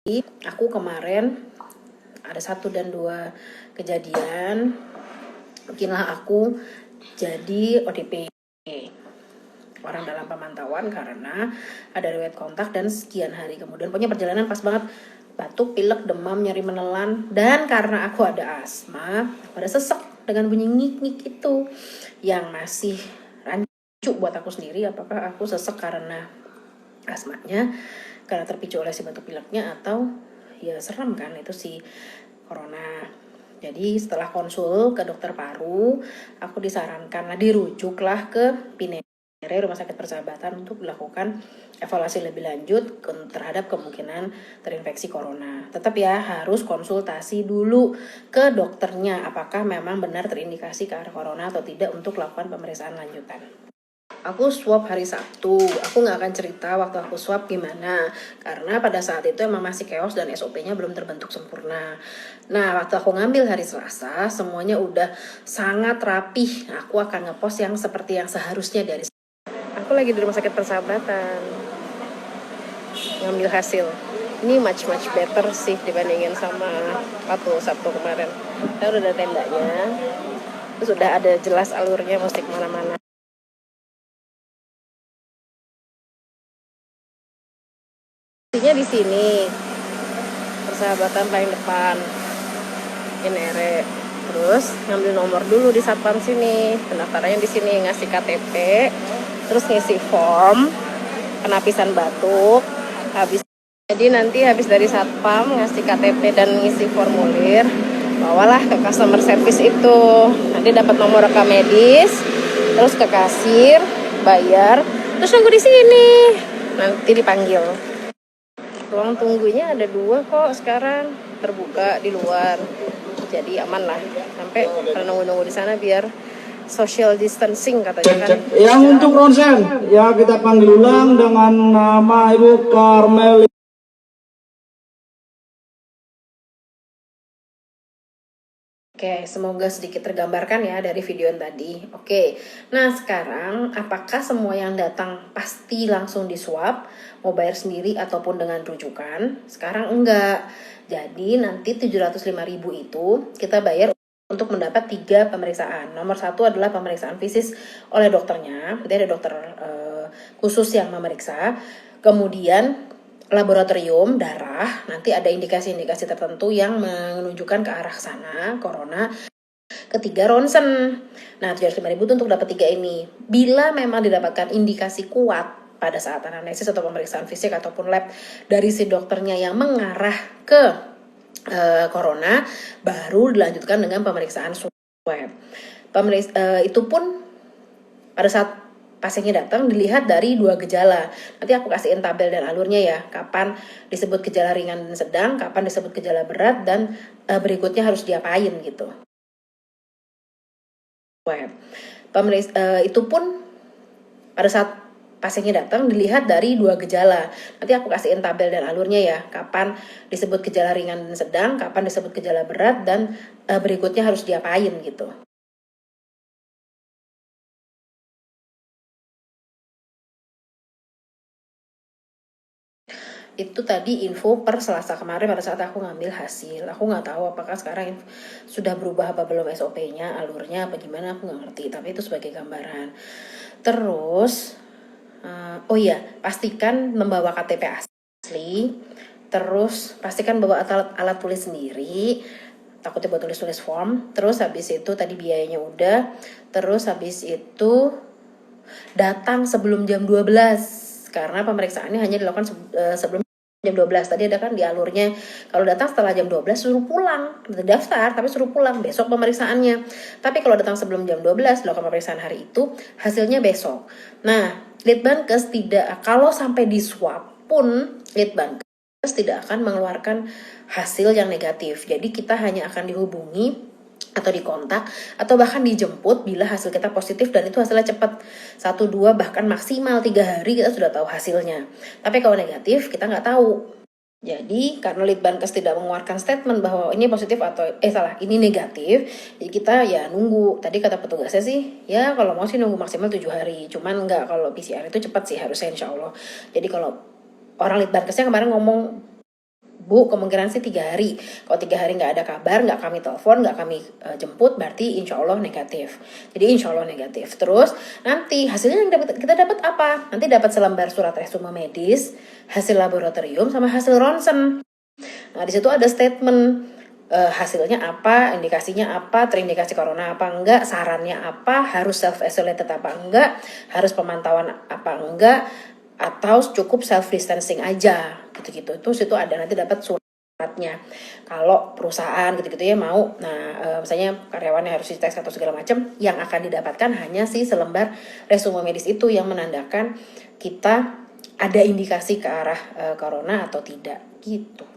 Aku kemarin ada 1 dan 2 kejadian, bikinlah aku jadi ODP, orang dalam pemantauan, karena ada riwayat kontak dan sekian hari kemudian. Pokoknya perjalanan pas banget, batuk, pilek, demam, nyeri menelan, dan karena aku ada asma, pada sesek dengan bunyi ngik-ngik itu yang masih rancu buat aku sendiri. Apakah aku sesek karena asmanya, karena terpicu oleh si batuk pileknya, atau ya serem kan itu si corona. Jadi setelah konsul ke dokter paru, aku disarankan, dirujuklah ke Pinere, Rumah Sakit Persahabatan, untuk dilakukan evaluasi lebih lanjut terhadap kemungkinan terinfeksi corona. Tetap ya harus konsultasi dulu ke dokternya, apakah memang benar terindikasi ke arah corona atau tidak, untuk melakukan pemeriksaan lanjutan. Aku swab hari Sabtu. Aku nggak akan cerita waktu aku swab gimana, karena pada saat itu emang masih chaos dan SOP-nya belum terbentuk sempurna. Nah, waktu aku ngambil hari Selasa, semuanya udah sangat rapih. Aku akan ngepost yang seperti yang seharusnya dari. Aku lagi di Rumah Sakit Persahabatan ngambil hasil. Ini much better sih dibandingin sama waktu Sabtu kemarin. Kita udah ada tendanya, terus udah ada jelas alurnya mesti kemana-mana. Di sini Persahabatan paling depan, Pinere. Terus ngambil nomor dulu di satpam sini. Pendaftarannya di sini, ngasih KTP, terus ngisi form, penapisan batuk. Nanti habis dari satpam ngasih KTP dan ngisi formulir, bawalah ke customer service itu. Nanti dapat nomor rekam medis, terus ke kasir, bayar, terus nunggu di sini. Nanti dipanggil. Ruang tunggunya ada 2 kok sekarang, terbuka di luar, jadi aman lah. Sampai kalau nunggu di sana biar social distancing katanya kan. Yang untuk ronsen ya kita panggil ulang dengan nama Ibu Karmel. Oke, semoga sedikit tergambarkan ya dari video yang tadi. Oke, nah sekarang apakah semua yang datang pasti langsung di swab, mau bayar sendiri ataupun dengan rujukan? Sekarang enggak. Jadi nanti 705.000 itu kita bayar untuk mendapat 3 pemeriksaan. Nomor 1 adalah pemeriksaan fisik oleh dokternya. Jadi ada dokter khusus yang memeriksa. Kemudian laboratorium darah, nanti ada indikasi-indikasi tertentu yang menunjukkan ke arah sana, corona. Ketiga, ronsen. Nah, 705.000 untuk dapat 3 ini. Bila memang didapatkan indikasi kuat pada saat anamnesis atau pemeriksaan fisik ataupun lab dari si dokternya yang mengarah ke corona, baru dilanjutkan dengan pemeriksaan swab. Itu pun pada saat pasiennya datang dilihat dari 2 gejala. Nanti aku kasihin tabel dan alurnya ya. Kapan disebut gejala ringan dan sedang, kapan disebut gejala berat, dan berikutnya harus diapain gitu. Itu pun pada saat pasiennya datang dilihat dari 2 gejala. Nanti aku kasihin tabel dan alurnya ya. Kapan disebut gejala ringan dan sedang, kapan disebut gejala berat, dan berikutnya harus diapain gitu. Itu tadi info per Selasa kemarin pada saat aku ngambil hasil. Aku nggak tahu apakah sekarang sudah berubah apa belum SOP-nya, alurnya apa gimana, aku nggak ngerti. Tapi itu sebagai gambaran. Terus, oh iya, pastikan membawa KTP asli. Terus pastikan bawa alat tulis sendiri. Takutnya buat tulis form. Terus habis itu tadi biayanya udah. Terus habis itu datang sebelum jam 12. Karena pemeriksaannya hanya dilakukan sebelum jam 12. Tadi ada kan di alurnya, kalau datang setelah jam 12 suruh pulang, daftar tapi suruh pulang besok pemeriksaannya. Tapi kalau datang sebelum jam 12 dilakukan pemeriksaan hari itu, hasilnya besok. Nah, Litbangkes tidak, kalau sampai di swab pun Litbangkes tidak akan mengeluarkan hasil yang negatif. Jadi kita hanya akan dihubungi atau dikontak atau bahkan dijemput bila hasil kita positif, dan itu hasilnya cepat, 1-2 bahkan maksimal 3 hari kita sudah tahu hasilnya. Tapi kalau negatif kita nggak tahu. Jadi karena Litbangkes tidak mengeluarkan statement bahwa ini positif atau ini negatif, jadi kita ya nunggu. Tadi kata petugasnya sih ya kalau mau sih nunggu maksimal 7 hari, cuman nggak, kalau PCR itu cepat sih harusnya insya Allah. Jadi kalau orang Litbangkesnya kemarin ngomong Bu, kemungkinan sih 3 hari. Kalau 3 hari nggak ada kabar, nggak kami telepon, nggak kami jemput, berarti insya Allah negatif. Jadi insya Allah negatif. Terus nanti hasilnya yang kita dapat apa? Nanti dapat selembar surat resume medis, hasil laboratorium, sama hasil ronsen. Nah di situ ada statement hasilnya apa, indikasinya apa, terindikasi corona apa enggak, sarannya apa, harus self isolated apa enggak, harus pemantauan apa enggak, atau cukup self distancing aja gitu-gitu. Terus itu ada nanti dapat suratnya. Kalau perusahaan gitu-gitu ya mau, nah misalnya karyawannya harus dites atau segala macam, yang akan didapatkan hanya si selembar resume medis itu yang menandakan kita ada indikasi ke arah corona atau tidak gitu.